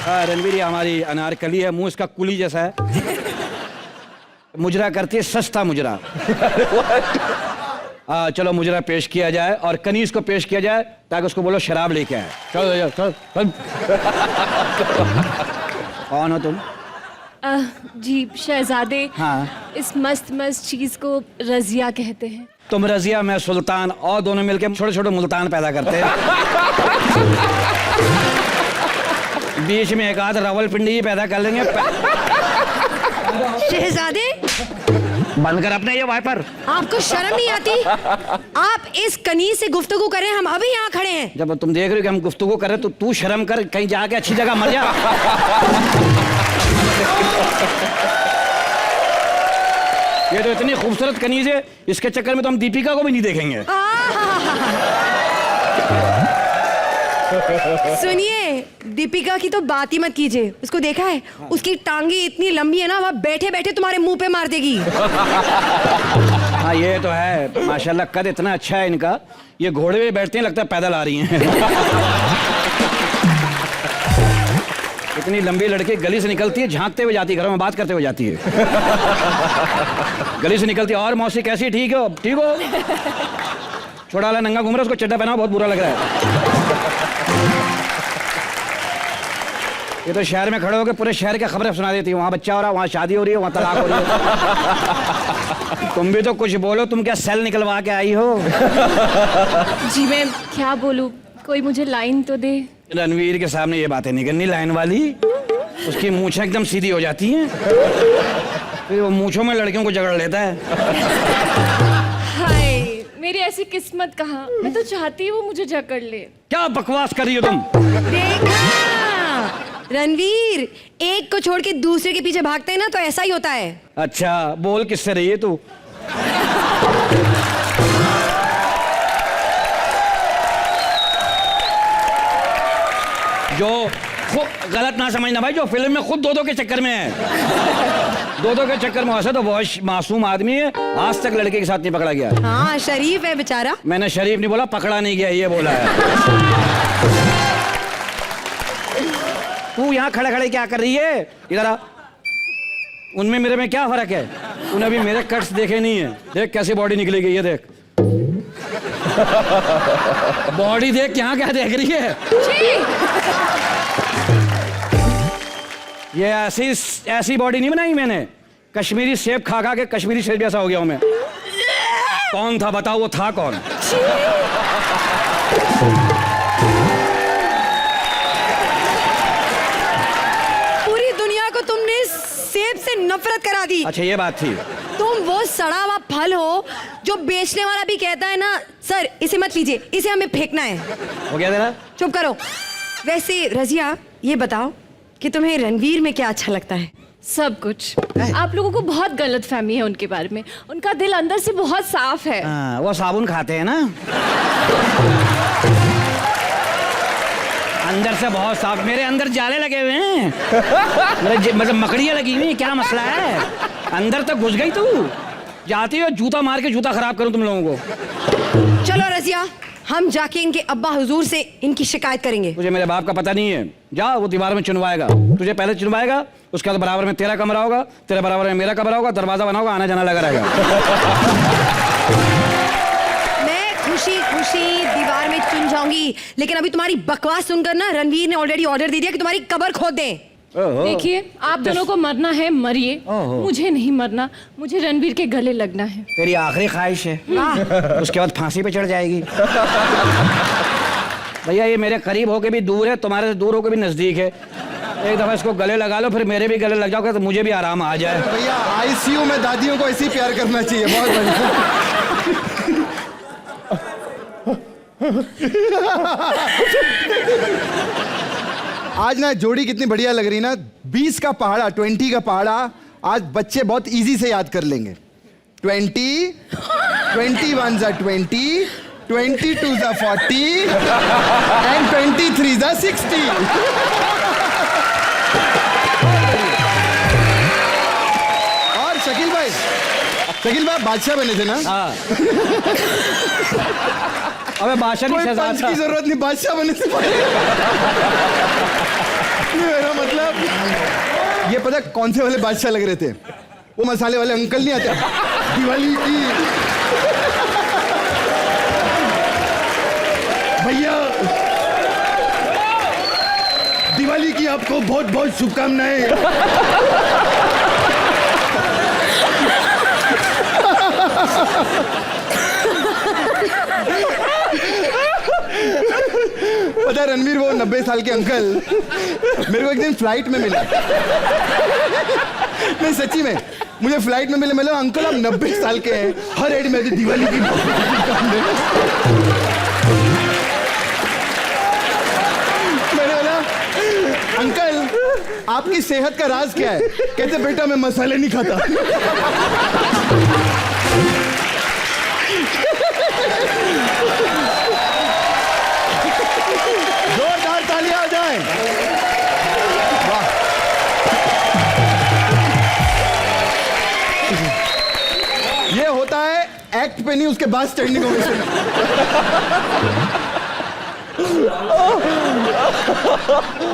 रणवीर, ये हमारी अनारकली है, मुंह इसका कुली जैसा है। मुजरा करती है, सस्ता मुजरा। चलो मुजरा पेश किया जाए और कनीज को पेश किया जाए ताकि उसको बोलो शराब लेके आए। चलो चल चल। कौन हो तुम? जी शहजादे। हाँ। इस मस्त मस्त चीज को रजिया कहते हैं। तुम रजिया, मैं सुल्तान, और दोनों मिलके छोटे छोटे मुल्तान पैदा करते हैं। बीच में एक आध रावलपिंडी पैदा कर लेंगे। शहजादे, बंद कर अपने ये वाइपर। आपको शर्म नहीं आती? आप इस कनीज से गुफ्तगू करें, हम अभी यहाँ खड़े हैं। जब तुम देख रहे हो कि हम गुफ्तगू कर रहे तो तू शर्म कर, कहीं जाके अच्छी जगह मर जा। ये तो इतनी खूबसूरत कनीज है, इसके चक्कर में तो हम दीपिका को भी नहीं देखेंगे। सुनिए, दीपिका की तो बात ही मत कीजिए। उसको देखा है? उसकी टांगे इतनी लंबी है ना, वह बैठे बैठे तुम्हारे मुंह पे मार देगी। हाँ ये तो है, माशाल्लाह कद इतना अच्छा है इनका। ये घोड़े पे बैठते हैं, लगता है पैदल आ रही हैं। इतनी लंबी लड़की गली से निकलती है, झांकते हुए जाती है, घरों में बात करते हुए जाती है। गली से निकलती है, और मौसी कैसी, ठीक हो? ठीक हो? छोटा वाला नंगा घूम रहा है, उसको चड्डा पहना, बहुत बुरा लग रहा है। ये तो शहर में खड़े होकर पूरे शहर की खबरें सुना देती है। वहाँ बच्चा हो रहा है, वहाँ शादी हो रही है, वहाँ तलाक हो रही है। तुम भी तो कुछ बोलो, तुम क्या सेल निकलवा के आई हो? जी मैं क्या बोलूं, कोई मुझे लाइन तो दे। रणवीर के सामने ये बातें नहीं करनी, लाइन वाली। उसकी मूछें एकदम सीधी हो जाती हैं, फिर वो मूछों में लड़कियों को जकड़ लेता है। हाय, मेरी ऐसी किस्मत कहाँ। मैं तो चाहती हूँ वो मुझे जकड़ ले। क्या बकवास कर रही हो तुम? देखा रणवीर, एक को छोड़ के दूसरे के पीछे भागते हैं ना, तो ऐसा ही होता है। अच्छा, बोल किससे रही है तू? जो खुद गलत ना समझना भाई, जो फिल्म में खुद दो के चक्कर में है। दो के चक्कर में, वैसे तो बहुत मासूम आदमी है, आज तक लड़के के साथ नहीं पकड़ा गया। हाँ, शरीफ है बेचारा। मैंने शरीफ नहीं बोला, पकड़ा नहीं गया ये बोला है। तू यहाँ खड़े खड़े क्या कर रही है? इधर आ। उनमें मेरे में क्या फर्क है? तूने अभी मेरे कट्स देखे नहीं है। देख कैसी बॉडी निकलेगी, ये देख। बॉडी देख, यहाँ क्या देख रही है? ये ऐसी बॉडी नहीं बनाई मैंने। कश्मीरी सेब खा खा के कश्मीरी सेब जैसा हो गया हूं मैं। कौन था बताओ, वो था कौन? पूरी दुनिया को तुमने सेब से नफरत करा दी। अच्छा ये बात थी। तुम वो सड़ा हुआ फल हो जो बेचने वाला भी कहता है ना, सर इसे मत लीजिए, इसे हमें फेंकना है। हो गया तेरा? चुप करो। वैसे रजिया, ये बताओ कि तुम्हें रणवीर में क्या अच्छा लगता है? सब कुछ। आप लोगों को बहुत गलत फहमी है उनके बारे में। उनका दिल अंदर से बहुत साफ है। वो साबुन खाते हैं ना। अंदर से बहुत साफ, मेरे अंदर जाले लगे हुए हैं, मतलब मकड़ियाँ लगी हुई हैं, क्या मसला है? अंदर तक घुस गई तू, जाती हो जूता मार के जूता खराब करूं तुम लोगों को। चलो रजिया, हम जाके इनके अब्बा हुजूर से इनकी शिकायत करेंगे। तुझे मेरे बाप का पता नहीं है, जा वो दीवार में चुनवाएगा, तुझे पहले चुनवाएगा, उसके बाद बराबर में तेरा कमरा होगा, तेरे बराबर में मेरा कमरा होगा, दरवाजा बना होगा, आना जाना लगा रहेगा। मैं खुशी खुशी दीवार में चुन जाऊंगी, लेकिन अभी तुम्हारी बकवास सुनकर ना रणवीर ने ऑलरेडी ऑर्डर दे दिया कि तुम्हारी कब्र खोद दें। देखिए, आप दोनों को मरना है मरिए, मुझे नहीं मरना, मुझे रणवीर के गले लगना है। तेरी आखिरी ख्वाहिश है, उसके बाद फांसी पे चढ़ जाएगी। भैया ये मेरे करीब होके भी दूर है, तुम्हारे से दूर होके भी नजदीक है, एक दफा इसको गले लगा लो, फिर मेरे भी गले लग जाओगे तो मुझे भी आराम आ जाए। भैया आईसीयू में दादियों को ऐसे ही प्यार करना चाहिए, बहुत बढ़िया। आज ना जोड़ी कितनी बढ़िया लग रही ना, 20 का पहाड़ा, 20 का पहाड़ा आज बच्चे बहुत इजी से याद कर लेंगे। 20, 21 जा 20, 22 जा 40 एंड 23 जा 60। और शकील भाई बादशाह बने थे ना? हाँ। अबे बादशाह नहीं, कोई पंच शहजादा। की जरूरत नहीं, बादशाह बने से मेरा मतलब ये पता कौन से वाले बादशाह लग रहे थे? वो मसाले वाले अंकल नहीं आते दिवाली की। भैया दिवाली की आपको बहुत बहुत शुभकामनाएं। पता है रणवीर, वो 90 साल के अंकल मेरे को एक दिन फ्लाइट में मिला। नहीं सच्ची में, मुझे फ्लाइट में मिले, मतलब अंकल आप 90 साल के हैं, हर एड में दिवाली की। मैंने बोला अंकल आपकी सेहत का राज क्या है? कहते बेटा मैं मसाले नहीं खाता। जोरदार तालियां आ जाएं। वाह। ये होता है एक्ट पे नहीं, उसके बाद स्टैंडिंग ओवेशन।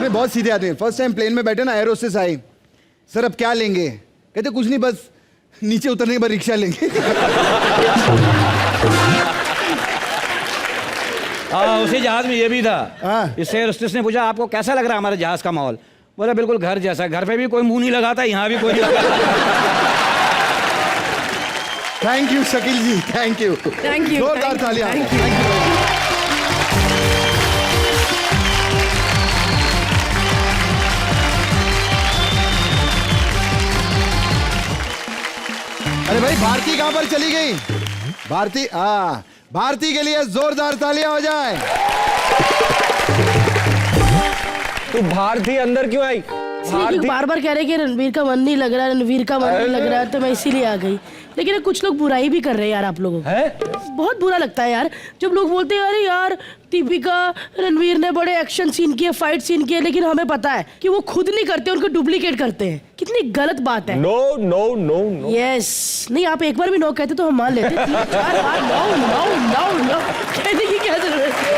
बहुत सीधे आदमी। फर्स्ट टाइम प्लेन में बैठे ना, एयर होस्टेस आई, सर अब क्या लेंगे? कहते कुछ नहीं, बस नीचे उतरने के बाद रिक्शा लेंगे। हाँ, उसी जहाज में ये भी था। हाँ। इससे एयरहोस्टेस ने पूछा आपको कैसा लग रहा है हमारे जहाज का माहौल? बोला बिल्कुल घर जैसा, घर पे भी कोई मुंह नहीं लगाता, यहाँ भी कोई नहीं लगाता। Thank you Shakeel ji, thank you. Thank you, जोरदार तालियां। अरे भाई भारती कहां पर चली गई? भारती, भारती के लिए जोरदार तालियां हो जाए। तू भारती अंदर क्यों आई? भारती बार बार कह रहे कि रणवीर का मन नहीं लग रहा, रणवीर का मन नहीं लग रहा, तो मैं इसीलिए आ गई। लेकिन कुछ लोग बुराई भी कर रहे हैं यार आप लोगों को। बहुत बुरा लगता है यार जब लोग बोलते हैं अरे यार दीपिका रणवीर ने बड़े एक्शन सीन किए, फाइट सीन किए, लेकिन हमें पता है कि वो खुद नहीं करते, उनको डुप्लीकेट करते हैं। कितनी गलत बात है। No no no no. Yes, नहीं आप एक बार भी नो कहते तो हम मान लेते। 3-4 बार नो नो नो नो कहने की क्या जरूरत है?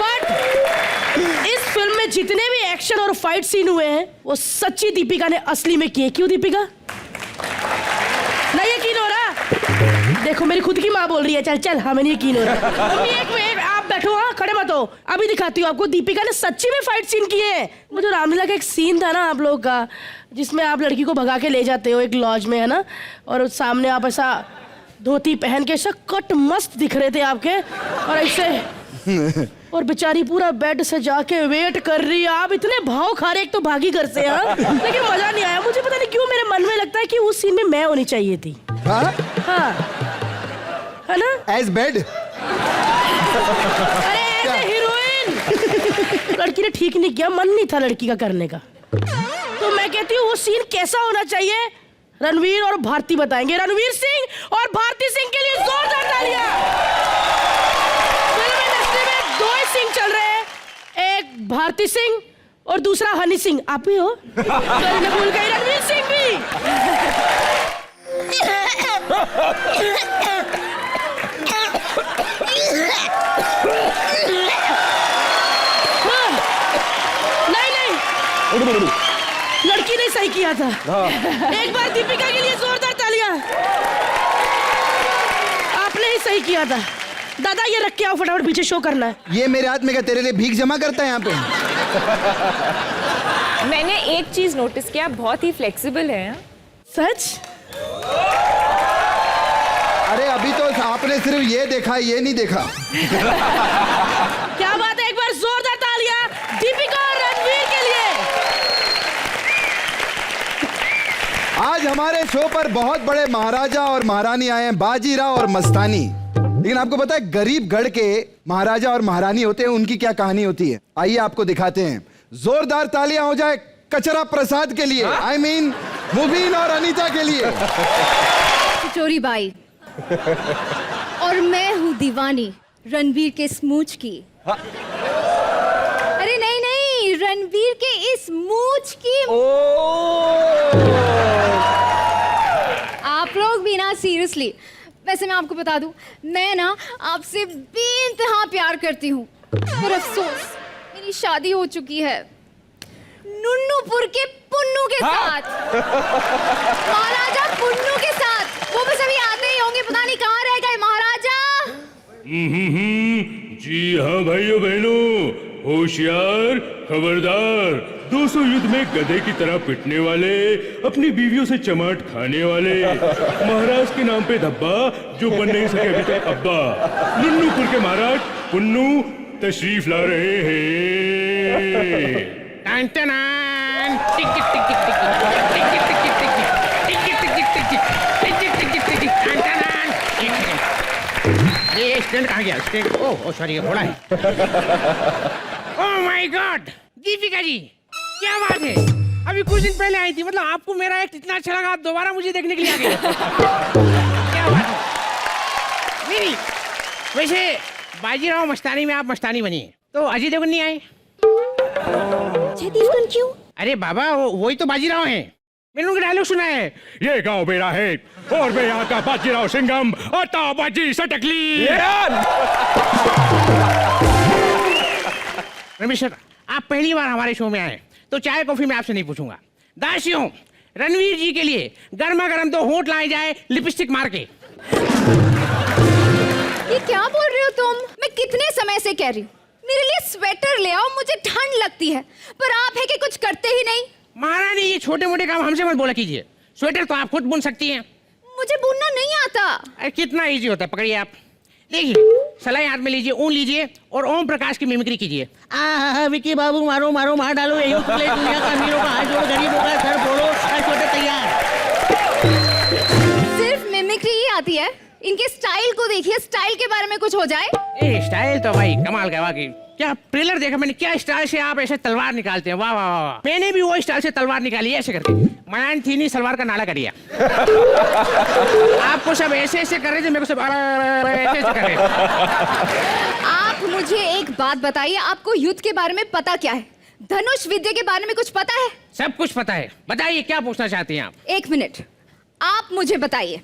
बट इस फिल्म में जितने भी एक्शन और फाइट सीन हुए हैं वो सच्ची दीपिका ने असली में किए। क्यों दीपिका? नहीं यकीन हो रहा? देखो मेरी खुद की माँ बोल रही है, चल चल हमें नहीं यकीन हो रहा। एक आप बैठो, हाँ खड़े मत हो, अभी दिखाती हूँ आपको। दीपिका ने सच्ची में फाइट सीन किए हैं। वो जो रामलीला का एक सीन था ना आप लोगों का, जिसमें आप लड़की को भगा के ले जाते हो एक लॉज में, है ना, और सामने आप ऐसा धोती पहन के ऐसा कट मस्त दिख रहे थे आपके, और ऐसे और बेचारी पूरा बेड से जाके वेट कर रही है। आप इतने भाव खा रहे, एक तो भागी घर से, हाँ, लेकिन मजा नहीं आया। मुझे पता नहीं क्यों मेरे मन में लगता है कि उस सीन में मैं होनी चाहिए थी। हाँ? हाँ, है ना? एज बेड। अरे हीरोइन। लड़की ने ठीक नहीं किया, मन नहीं था लड़की का करने का। तो मैं कहती हूँ वो सीन कैसा होना चाहिए, रणवीर और भारती बताएंगे। रणवीर सिंह और भारती सिंह के लिए जोरदार तालियां। फिल्म इंडस्ट्री में 2 सिंह भारती सिंह और दूसरा हनी सिंह आप ही हो। तो मैं भूल गई, रणवीर सिंह भी। हाँ, नहीं, लड़की ने सही किया था। एक बार दीपिका के लिए जोरदार तालियां। आपने ही सही किया था। दादा ये रख के आओ, फटाफट पीछे शो करना है। ये मेरे हाथ में क्या तेरे लिए भीख जमा करता है यहाँ पे? मैंने एक चीज नोटिस किया, आप बहुत ही फ्लेक्सिबल है। सच? अरे अभी तो आपने सिर्फ ये देखा, ये नहीं देखा। क्या बात है, एक बार जोरदार तालियां दीपिका और रणवीर के लिए। आज हमारे शो पर बहुत बड़े महाराजा और महारानी आए हैं, बाजीराव और मस्तानी। लेकिन आपको पता है गरीबगढ़ के महाराजा और महारानी होते हैं, उनकी क्या कहानी होती है? आइए आपको दिखाते हैं। जोरदार तालियां हो जाए कचरा प्रसाद के लिए, आई मीन मुबीन और अनीता के लिए। चोरी बाई और मैं हूँ दीवानी रणवीर के स्मूच की। अरे नहीं नहीं, रणवीर के इस मूछ की। आप लोग भी ना सीरियसली, वैसे मैं आपको बता दूं, मैं ना आपसे बेइंतहा प्यार करती हूँ, पर अफसोस मेरी शादी हो चुकी है नुन्नूपुर के पुन्नू के साथ। महाराजा पुन्नू के साथ। वो बस अभी आते ही होंगे, पता नहीं कहाँ रह गए महाराजा। जी हाँ भाइयों बहनों, होशियार, खबरदार। 200 युद्ध में गधे की तरह पिटने वाले, अपनी बीवियों से चमाट खाने वाले, महाराज के नाम पे धब्बा जो बन नहीं सके अभी तक अब्बा, नुन्नूपुर के महाराज पुन्नू तशरीफ ला रहे हैं। ये स्टैंड कहाँ गया? स्टैंड, ओह सॉरी, ये घोड़ा है। Oh my God, Deepika ji क्या बात है, अभी कुछ दिन पहले आई थी, मतलब आपको मेरा एक्ट इतना अच्छा लगा, आप दोबारा मुझे देखने के लिए आ गए। क्या बात है। नहीं, वैसे बाजीराव मस्तानी में आप मस्तानी बनी, तो अजय देवगन नहीं आए? अजय देवगन क्यों? अरे बाबा, वही तो बाजीराव हैं। मैंने उनका डायलॉग सुना है, ये गांव मेरा है और मैं यहाँ का बाजीराव सिंघम, आता बाजी सटकली। रमेश सर, आप पहली बार हमारे शो में आए, तो चाय कॉफी में आपसे नहीं पूछूंगा। दासियों, रणवीर जी के लिए गर्मा गर्म तो होंठ लाए जाए लिपस्टिक मार के। ये क्या बोल रहे हो तुम? मैं कितने समय से कह रही हूँ मेरे लिए स्वेटर ले आओ, मुझे ठंड लगती है, पर आप है कि कुछ करते ही नहीं। महारानी, ये छोटे मोटे काम हमसे मत बोला कीजिए, स्वेटर तो आप खुद बुन सकती हैं। मुझे बुनना नहीं आता। अरे कितना इजी होता है, पकड़िए आप, देखिए, सलाई हाथ में लीजिए, ऊन लीजिए और ओम प्रकाश की मिमिक्री कीजिए। विकी बाबू मारो मारो मार डालो, यही दुनिया का अमीरों का हाथ जोड़ो, गरीबों का सर फोड़ो, स्वेटर तैयार। सिर्फ मिमिक्री ही आती है, इनके स्टाइल को देखिए, स्टाइल के बारे में कुछ हो जाए। ए स्टाइल तो भाई कमाल का, वाकई क्या ट्रेलर देखा मैंने, क्या स्टाइल से आप ऐसे तलवार निकालते हैं, वाह वाह वाह। मैंने भी वो स्टाइल से तलवार निकाली ऐसे करके, मनान थी नहीं, सलवार का नाला कर दिया। आपको सब ऐसे ऐसे कर रहे थे, मेरे को सब ऐसे ऐसे कर रहे थे। आप मुझे एक बात बताइए, आपको युद्ध के बारे में पता क्या है? धनुष विद्या के बारे में कुछ पता है? सब कुछ पता है, बताइए क्या पूछना चाहती हैं आप? एक मिनट, आप मुझे बताइए।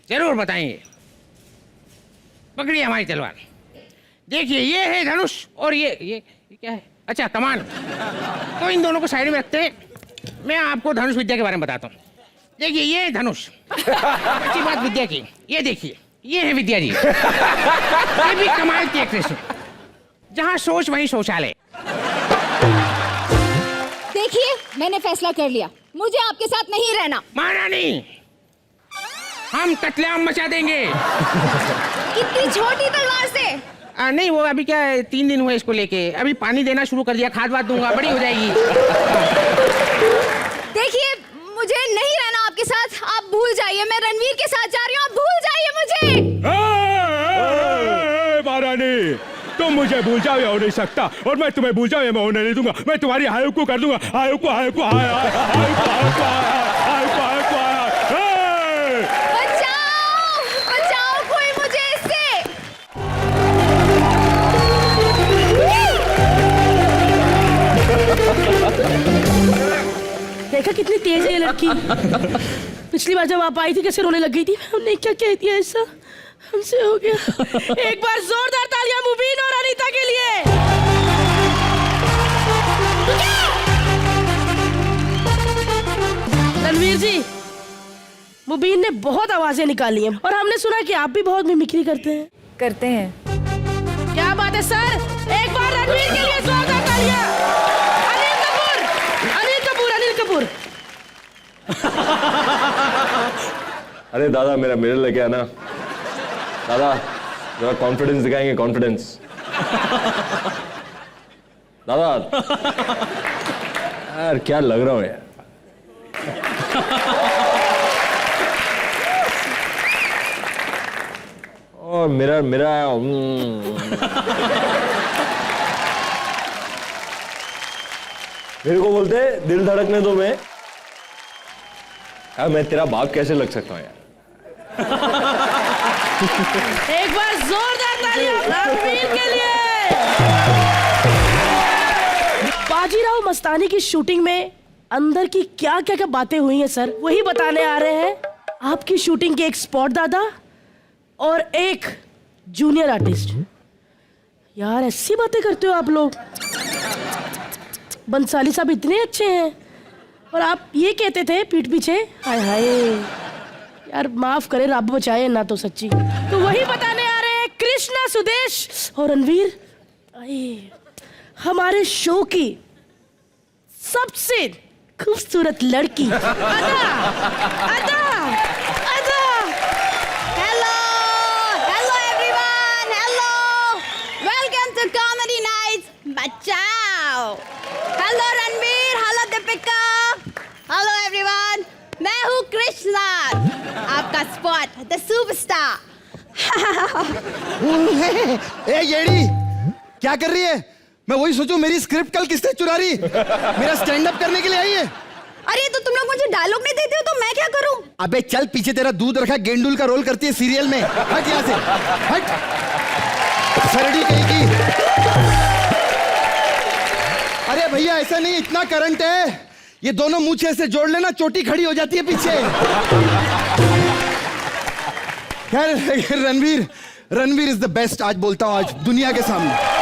जरूर बताएंगे। पकड़िए हमारी तलवार, देखिए ये है धनुष और ये क्या है? अच्छा, कमान। तो इन दोनों को साइड में रखते हैं, मैं आपको धनुष विद्या के बारे में बताता हूँ। देखिए ये है धनुष, अच्छी बात विद्या की, ये देखिए ये है विद्या जी, ये भी कमाल की एक्ट्रेस है, जहाँ सोच वहीं शौचालय। देखिए मैंने फैसला कर लिया, मुझे आपके साथ नहीं रहना। महारानी, हम कत्लेआम मचा देंगे। इतनी छोटी तलवार से? नहीं, वो अभी क्या है, 3 दिन हुए इसको लेके, अभी पानी देना शुरू कर दिया, खाद वाद दूंगा, बड़ी हो जाएगी। देखिए मुझे नहीं रहना आपके साथ, आप भूल जाइए, मैं रणवीर के साथ जा रही हूँ, आप भूल जाइए मुझे। महारानी, तुम मुझे भूल जाओ, ये हो नहीं सकता, और मैं तुम्हें भूल जाऊँ, मैं होने नहीं दूंगा। मैं तुम्हारी हायु को कर दूंगा, हायु को, हायु को, हाय हाय हायु को, हायु को, हायु को, हायु को, बचाओ बचाओ कोई मुझे इससे। देखा कितनी तेज है ये लड़की। पिछली बार जब आप आई थी कैसे रोने लग गई थी। हमने क्या कह दिया ऐसा, हमसे हो गया। एक बार जोरदार तालियां मुबीन और अनीता के लिए। रणवीर जी, मुबीन ने बहुत आवाजें निकाली हैं और हमने सुना कि आप भी बहुत मिमिक्री करते हैं। करते हैं। क्या बात है सर, एक बार रणवीर के लिए जोरदार तालियां। अनिल कपूर, अनिल कपूर, अनिल कपूर। अरे दादा मेरा मिरर लेके आना। दादा जरा कॉन्फिडेंस दिखाएंगे, कॉन्फिडेंस। दादा यार क्या लग रहा हूँ यार। और मिरर मेरा मेरे को बोलते दिल धड़कने दो। मैं यार मैं तेरा बाप कैसे लग सकता हूँ यार। एक बार जोरदार तालियां रणवीर के लिए। बाजीराव मस्तानी की शूटिंग में अंदर की क्या क्या क्या बातें हुई हैं सर, वही बताने आ रहे हैं। आपकी शूटिंग के एक स्पॉट दादा और एक जूनियर आर्टिस्ट। यार ऐसी बातें करते हो आप लोग। बंसाली साहब इतने अच्छे हैं और आप ये कहते थे पीठ पीछे। हाय हाय यार, माफ करे, रब बचाए ना तो सच्ची। तो वही बताने आ रहे हैं कृष्णा, सुदेश और रणवीर। हमारे शो की सबसे खूबसूरत लड़की अदा, अदा, अदा। Hello hello everyone, hello, welcome to comedy nights Bachao. Hello Ranveer, hello Deepika, hello everyone, मैं हूँ कृष्णा, आपका स्पॉट द सुपरस्टार। ए येड़ी, क्या कर रही है? मैं वही सोचूं मेरी स्क्रिप्ट कल किसने चुरा रही? मेरा स्टैंड अप करने के लिए आई है? अरे तो तुम लोग मुझे डायलॉग नहीं देते हो तो मैं क्या करूं? अबे चल, पीछे तेरा दूध रखा गेंडुल का रोल करती है सीरियल में। हट यहाँ से, हट सरडी कहीं की। अरे भैया ऐसा नहीं, इतना करंट है, ये दोनों मूछे से जोड़ लेना, चोटी खड़ी हो जाती है पीछे। खैर Ranveer, Ranveer is the best. आज बोलता हूं, आज दुनिया के सामने।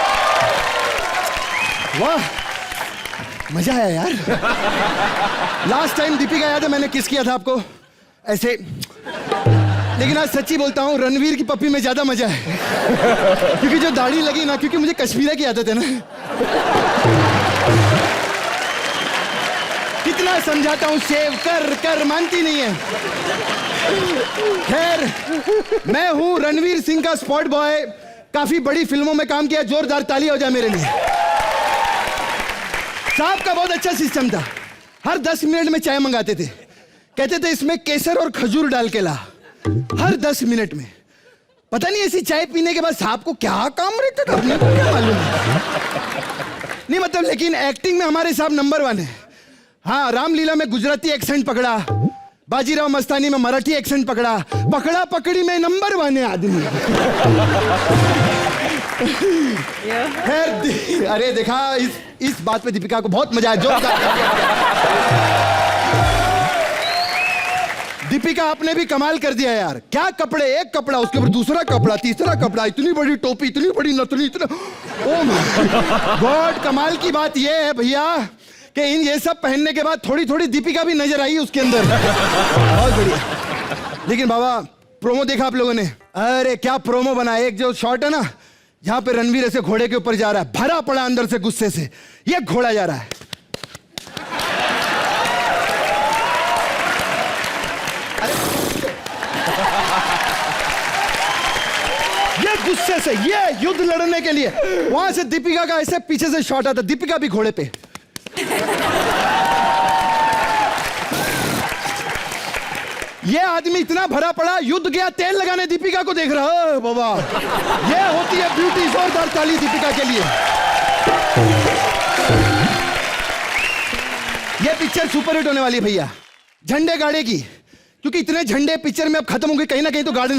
वाह मजा आया यार। लास्ट टाइम दीपिका याद है मैंने किस किया था आपको ऐसे, लेकिन आज सच्ची बोलता हूँ रणवीर की पप्पी में ज्यादा मजा है। क्योंकि जो दाढ़ी लगी ना, क्योंकि मुझे कश्मीरा की आदत है ना। कितना समझाता हूँ शेव कर कर, मानती नहीं है। खैर मैं हूँ रणवीर सिंह का स्पॉट बॉय, काफी बड़ी फिल्मों में काम किया। जोरदार ताली हो जाए मेरे लिए। साहब का बहुत अच्छा सिस्टम था, हर 10 मिनट में चाय मंगाते थे, कहते थे इसमें केसर और खजूर डाल के ला। हर 10 मिनट में। पता नहीं ऐसी चाय पीने के बाद साहब को क्या काम रहता था, अपने को क्या मालूम। नहीं मतलब, लेकिन एक्टिंग में हमारे साहब नंबर 1 है। हाँ, रामलीला में गुजराती एक्सेंट पकड़ा, बाजीराव मस्तानी में मराठी एक्सेंट पकड़ा, पकड़ा पकड़ी में नंबर 1 है आदमी। खैर अरे देखा, इस बात पे दीपिका को बहुत मजा आया। जोरदार। दीपिका आपने भी कमाल कर दिया यार। क्या कपड़े, एक कपड़ा उसके ऊपर दूसरा कपड़ा, तीसरा कपड़ा, इतनी बड़ी टोपी, इतनी बड़ी नथनी, इतना, ओह माय गॉड। कमाल की बात ये है भैया कि इन ये सब पहनने के बाद थोड़ी थोड़ी दीपिका भी नजर आई उसके अंदर। बहुत बढ़िया। लेकिन बाबा प्रोमो देखा आप लोगों ने? अरे क्या प्रोमो बना। एक जो शॉट है ना, जहां पे रणवीर ऐसे घोड़े के ऊपर जा रहा है, भरा पड़ा अंदर से गुस्से से, ये घोड़ा जा रहा है। ये गुस्से से, ये युद्ध लड़ने के लिए। वहां से दीपिका का ऐसे पीछे से शॉट आता, दीपिका भी घोड़े पे। ये आदमी इतना भरा पड़ा, युद्ध गया तेल लगाने, दीपिका को देख रहा है। बाबा ये होती है ब्यूटी। जोरदार ताली दीपिका के लिए। ये पिक्चर सुपर हिट होने वाली है भैया, झंडे गाड़े की, क्योंकि इतने झंडे पिक्चर में अब खत्म हो गए, कहीं ना कहीं तो गाड़े।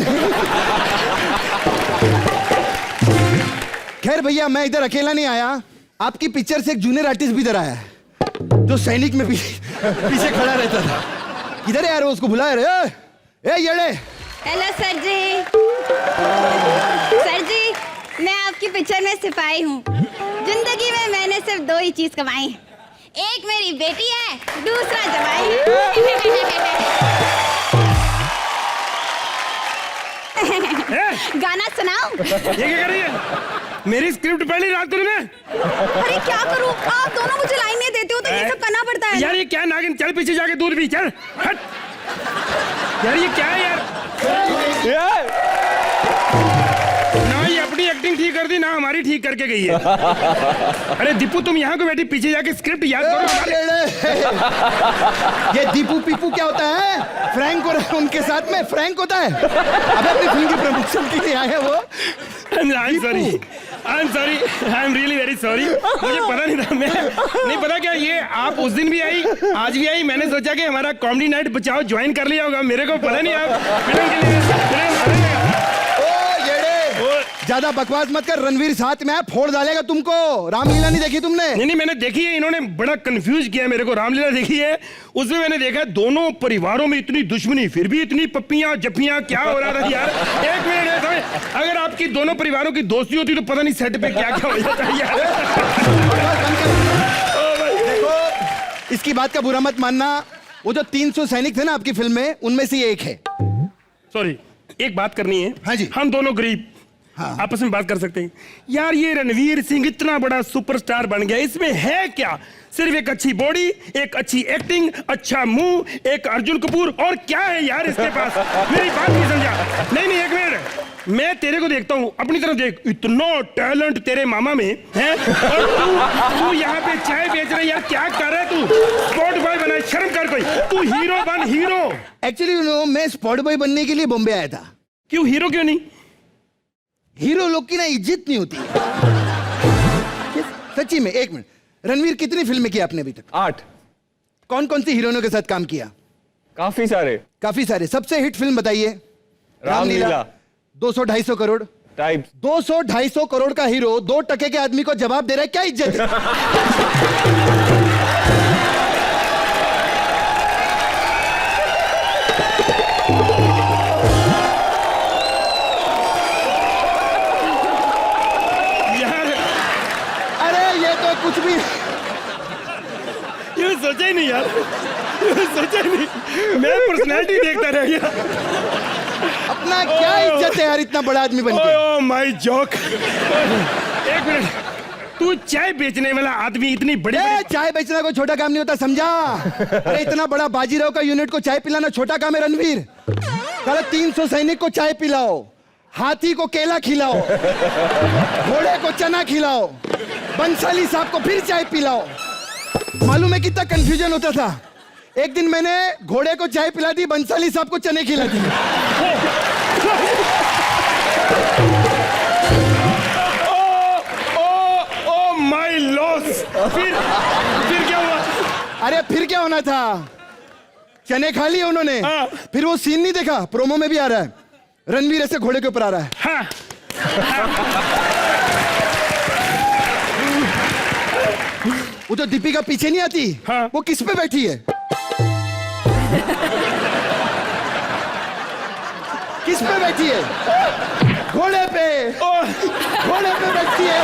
खैर भैया मैं इधर अकेला नहीं आया, आपकी पिक्चर से एक जूनियर आर्टिस्ट भी इधर आया है, जो सैनिक में भी पीछे खड़ा रहता था। किधर है यार वो, उसको बुला रहे। ए येड़े। हेलो सर जी। सर जी, मैं आपकी पिक्चर में सिपाही हूँ। जिंदगी में मैंने सिर्फ 2 ही चीज कमाई, एक मेरी बेटी है, दूसरा जवाई है। गाना सुनाओ। ये क्या कर रही है? मेरी स्क्रिप्ट पहली रात तुमने। अरे क्या करूं, आप दोनों मुझे लाइन नहीं देते हो तो ये सब करना पड़ता है। यार ये क्या नागिन, चल पीछे जाके दूध पी, चल हट। यार ये क्या है यार? ना ये अपनी एक्टिंग ठीक कर दी, ना हमारी ठीक करके गई है। अरे दीपू तुम यहाँ को बैठी, पीछे जाके स्क्रिप्ट याद करो। ये दीपू पीपू क्या होता है? फ्रैंक और उनके साथ में फ्रैंक होता है। अबे अपनी फिल्म की प्रमोशन के लिए आए हैं वो। I'm sorry, I'm really very sorry। मुझे पता नहीं था, मैं नहीं पता क्या ये आप उस दिन भी आई, आज भी आई। मैंने सोचा कि हमारा कॉमेडी नाइट बचाओ ज्वाइन कर लिया होगा, मेरे को पता नहीं आप फिल्म के लिए। ज्यादा बकवास मत कर, रणवीर साथ में है, फोड़ डालेगा तुमको। रामलीला नहीं देखी तुमने? नहीं मैंने देखी है, इन्होंने बड़ा कंफ्यूज किया मेरे को। रामलीला देखी है, उसमें मैंने देखा दोनों परिवारों में इतनी दुश्मनी, फिर भी इतनी पप्पियां जप्पियां, क्या हो रहा था यार? एक मिनट, अगर आपकी दोनों परिवारों की दोस्ती होती तो पता नहीं सेट पे क्या क्या हो जाता यार। देखो, इसकी बात का बुरा मत मानना। वो जो 300 सैनिक थे ना आपकी फिल्म में, उनमें से ये एक है। सॉरी, एक बात करनी है। हाँ जी। हम दोनों गरीब, हाँ। आपस में बात कर सकते हैं यार। ये रणवीर सिंह इतना बड़ा सुपरस्टार बन गया, इसमें है क्या? सिर्फ एक अच्छी बॉडी, एक अच्छी एक्टिंग, अच्छा मुंह, एक अर्जुन कपूर, और क्या है यार इसके पास? मेरी बात नहीं समझा। नहीं एक मिनट, मैं तेरे को देखता हूँ, अपनी तरफ देख। इतना टैलेंट तेरे मामा में है, और तू यहाँ पे चाय बेच रहा है यार। क्या कर रहा है तू? स्पॉट बॉय बना, शर्म कर कोई। तू हीरो बन, हीरो। एक्चुअली मैं स्पॉट बॉय बनने के लिए बॉम्बे आया था। क्यों हीरो क्यों नहीं? हीरो लोग की ना इज्जत नहीं होती। सच्ची में। एक मिनट, रणवीर कितनी फिल्में की आपने अभी तक? 8। कौन कौन सी हीरोइनों के साथ काम किया? काफी सारे। काफी सारे। सबसे हिट फिल्म बताइए। रामलीला। 200-250 करोड़ टाइप। 200-250 करोड़ का हीरो 2 टके के आदमी को जवाब दे रहा है, क्या इज्जत है? कुछ भी ये सोचा ही नहीं यार, ये सोचा ही नहीं। मैं पर्सनैलिटी देखता रह गया। अपना क्या इज्जत है यार, इतना बड़ा आदमी बन के। Oh my joke. एक मिनट, तू चाय बेचने वाला आदमी इतनी बड़ी चाय बेचना कोई छोटा काम नहीं होता, समझा? अरे इतना बड़ा बाजीराव का यूनिट को चाय पिलाना छोटा काम है रणवीर। साला 300 सैनिक को चाय पिलाओ, हाथी को केला खिलाओ, घोड़े को चना खिलाओ, बंसाली साहब को फिर चाय पिलाओ। मालूम है कितना कंफ्यूजन होता था? एक दिन मैंने घोड़े को चाय पिला दी, बंसाली साहब को चने खिला दी। Oh my loss. फिर क्या हुआ? अरे फिर क्या होना था? चने खा लिए उन्होंने। हाँ। फिर वो सीन नहीं देखा, प्रोमो में भी आ रहा है, रणवीर ऐसे घोड़े के ऊपर आ रहा है। हाँ। वो जो दीपिका पीछे नहीं आती, हाँ। वो किस पे बैठी है? किस पे बैठी है? घोड़े पे। घोड़े पे बैठी है।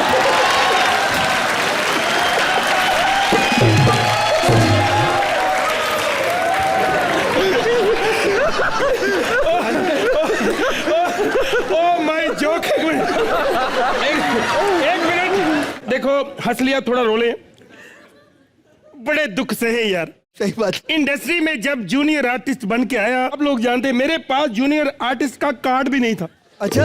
Oh my joke. एक मिनट, देखो हंस लिया, थोड़ा रोले। बड़े दुख से है यार। सही बात। इंडस्ट्री में जब जूनियर आर्टिस्ट बन के आया, आप लोग जानते हैं मेरे पास जूनियर आर्टिस्ट का कार्ड भी नहीं था। अच्छा।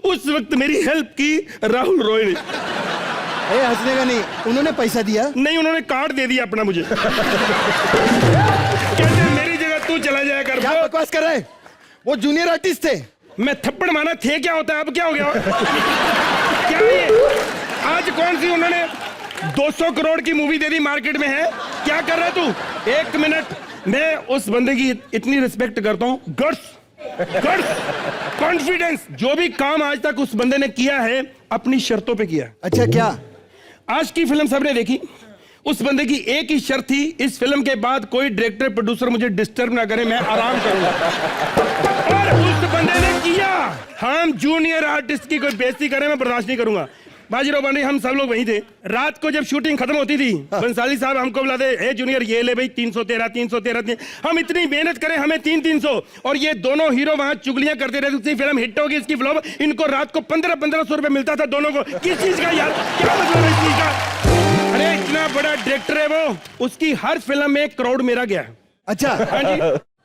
उस वक्त मेरी हेल्प की राहुल रॉय ने। हंसने का नहीं, उन्होंने पैसा दिया? नहीं, उन्होंने कार्ड दे दिया अपना मुझे। कहते मेरी जगह तू चला जाया कर। क्या बकवास कर रहे? वो जूनियर आर्टिस्ट थे। मैं थप्पड़ मारा थे, क्या होता है? अब क्या हो गया? क्या ये आज कौन सी उन्होंने 200 करोड़ की मूवी दे दी, मार्केट में है? क्या कर रहा है तू? एक मिनट, मैं उस बंदे की इतनी रिस्पेक्ट करता हूँ। Guts, confidence. जो भी काम आज तक उस बंदे ने किया है, अपनी शर्तों पे किया। अच्छा, क्या? आज की फिल्म सबने देखी, उस बंदे की एक ही शर्त थी, इस फिल्म के बाद कोई डायरेक्टर प्रोड्यूसर मुझे डिस्टर्ब ना करे, मैं आराम करूंगा। और उस बंदे ने किया। हम जूनियर आर्टिस्ट की कोई बेइज्जती करे मैं बर्दाश्त नहीं करूंगा। बाजीराव बंडी हम सब लोग वहीं थे। रात को जब शूटिंग खत्म होती थी, बंसाली साहब हमको बुलाते, ए जूनियर ये ले भाई 313 हम इतनी मेहनत करें, हमें 300 और ये दोनों हीरो वहां चुगलियां करते रहते, उसकी फिल्म हिट होगी, इसकी फ्लॉप, इनको रात को 1500 रुपए मिलता था दोनों को। किस चीज का यार, क्या मतलब है इस चीज का? अरे इतना बड़ा डायरेक्टर है वो, उसकी हर फिल्म में क्राउड मेरा गया। अच्छा हाँ जी।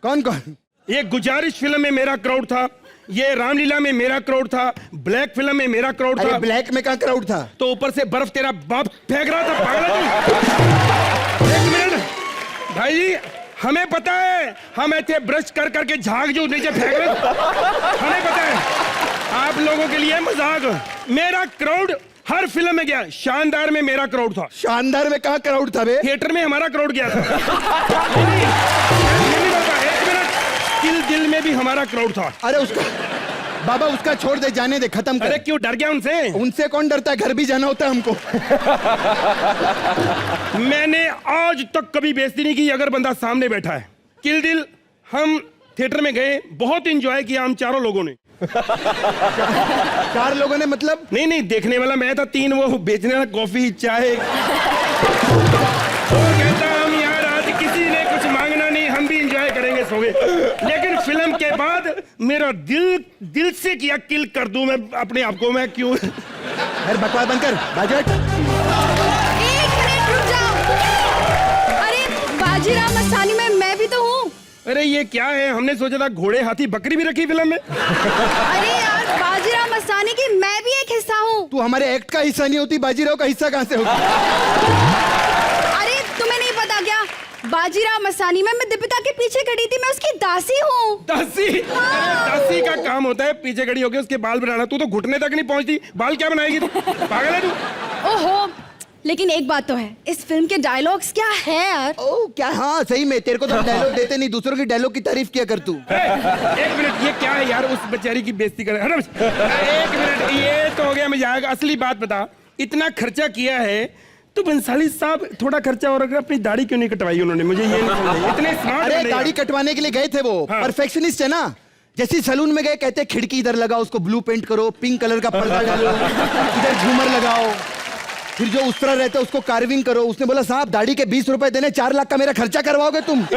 कौन कौन? ये गुजारिश फिल्म में मेरा क्राउड था, ये रामलीला में मेरा क्राउड था, ब्लैक फिल्म में मेरा क्राउड अरे था। ब्लैक में कहाँ क्राउड था? तो ऊपर से बर्फ तेरा बाप फेंक रहा था, पागल है तू? एक मिनट भाई जी, हमें पता है, हम ऐसे ब्रश कर करके झाग जो नीचे फेंक रहे, हमें पता है। आप लोगों के लिए मजाक। मेरा क्राउड हर फिल्म में गया। शानदार में मेरा क्राउड था। शानदार में कहाँ क्राउड था बे? थिएटर में हमारा क्राउड गया था। एक मिनट, किल दिल में भी हमारा क्राउड था। अरे उसका बाबा उसका छोड़ दे, जाने दे, खत्म कर। अरे क्यों, डर गया उनसे? उनसे कौन डरता है, घर भी जाना होता है हमको। मैंने आज तक कभी बेइज्जती नहीं की अगर बंदा सामने बैठा है। किल दिल हम थिएटर में गए, बहुत एंजॉय किया हम चारों लोगों ने। 4 लोगों ने मतलब? नहीं, देखने वाला मैं था, 3 वो बेचने वाला, कॉफी चाय। वो कहता हम यार आज किसी ने कुछ मांगना नहीं, हम भी एंजॉय करेंगे, सो गए। लेकिन फिल्म के बाद मेरा दिल से किया किल कर दूं मैं अपने आप को, मैं क्यों? अरे बकवास बंद कर, बजट। 1 मिनट रुक जाओ। अरे बाजीराव मस्तानी में मैं भी तो हूँ। अरे ये क्या है, हमने सोचा था घोड़े हाथी बकरी भी रखी फिल्म में। अरे यार बाजीराव मस्तानी की मैं भी एक हिस्सा हूँ। तू हमारे एक्ट का हिस्सा नहीं होती, बाजीराव का हिस्सा कहाँ से होती? अरे तुम्हें नहीं पता क्या, बाजीराव मस्तानी में मैं दीपिका के पीछे खड़ी थी, मैं उसकी दासी हूँ। दासी? अरे दासी का काम होता है पीछे खड़ी होकर उसके बाल बनाना, तू तो घुटने तक नहीं पहुंचती, बाल क्या बनाएगी तू? पागल है तू? ओहो, लेकिन एक बात तो है, इस फिल्म के डायलॉग्स क्या है यार। ओ क्या, हाँ सही में, तेरे को तो डायलॉग देते नहीं, दूसरों की डायलॉग की तारीफ किया कर तू। एक मिनट, ये क्या है यार, उस बेचारी की बेइज्जती कर। एक मिनट, ये तो हो गया मजाक, असली बात बता, इतना खर्चा किया है तो बंसाली साहब थोड़ा खर्चा और अपनी दाढ़ी क्यों नहीं कटवाई उन्होंने? मुझे ये नहीं समझ, इतने स्मार्ट। अरे दाढ़ी कटवाने के लिए गए थे वो, परफेक्शनिस्ट है ना। जैसे सैलून में गए, कहते खिड़की इधर लगाओ, उसको ब्लू पेंट करो, पिंक कलर का पर्दा डालो, इधर झूमर लगाओ, फिर जो उस तरह रहता है उसको कार्विंग करो। उसने बोला साहब दाढ़ी के 20 रुपए देने, 4 लाख का मेरा खर्चा करवाओगे तुम? एक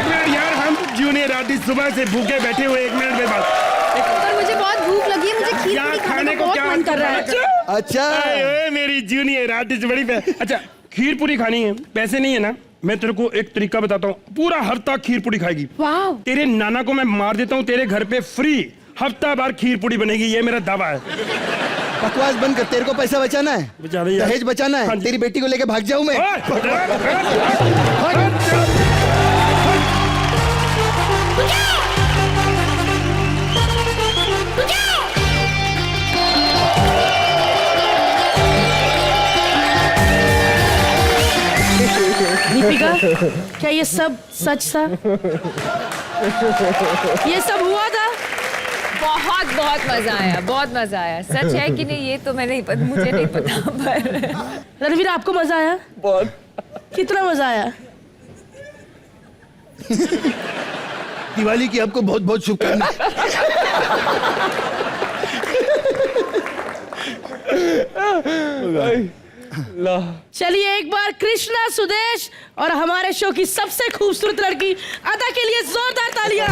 मिनट यार, हम जूनियर आर्टिस्ट सुबह से भूखे बैठे हुए, 1 मिनट में बात। पर मुझे बहुत भूख लगी है, मुझे खीर पूरी खाने को बहुत मन कर रहा है। अच्छा मेरी जूनियर आर्टिस्ट बड़ी अच्छा, खीर पूरी खानी है, पैसे नहीं है ना? मैं तेरे को एक तरीका बताता हूँ, पूरा हफ्ता खीर पूरी खाएगी। वाह। तेरे नाना को मैं मार देता हूँ, तेरे घर पे फ्री हफ्ता भर खीर पूरी बनेगी, ये मेरा दावा है। बकवास बंद कर, तेरे को पैसा बचाना है, बचा रही है। दहेज बचाना है। हाँ जी। तेरी बेटी को लेके भाग जाऊं मैं? दीपिका, क्या ये सब सच था? ये सब हुआ था? बहुत बहुत मजा आया, बहुत मजा आया। सच है कि नहीं ये तो मैं नहीं पता, मुझे नहीं पता, पर रणवीर आपको मजा आया? बहुत। कितना मजा आया? दिवाली की आपको बहुत बहुत शुभकामनाएं। चलिए एक बार कृष्णा सुदेश और हमारे शो की सबसे खूबसूरत लड़की अदा के लिए जोरदार तालियां।